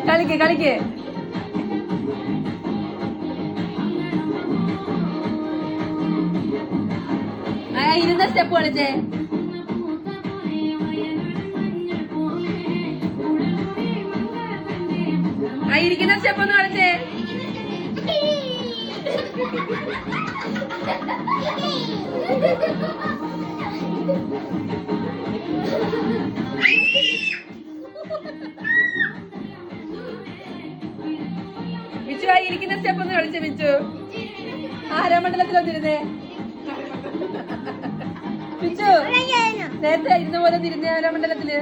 കളിക്ക് കളിക്ക്. ഇരുന്ന സ്റ്റെപ്പ് കളിച്ചേ. ഇരിക്കുന്ന സ്റ്റെപ്പ് ഒന്ന് കളിച്ചേ. മിച്ചു ഇരിക്കുന്ന സ്റ്റെപ്പ് ഒന്ന് കളിച്ചേ. മിച്ചു ആരാമണ്ഡലത്തിലൊന്നിരുന്നേ. മിച്ചു നേരത്തെ ഇരുന്ന പോലെ തിരുന്നേ ആരാമണ്ഡലത്തില്.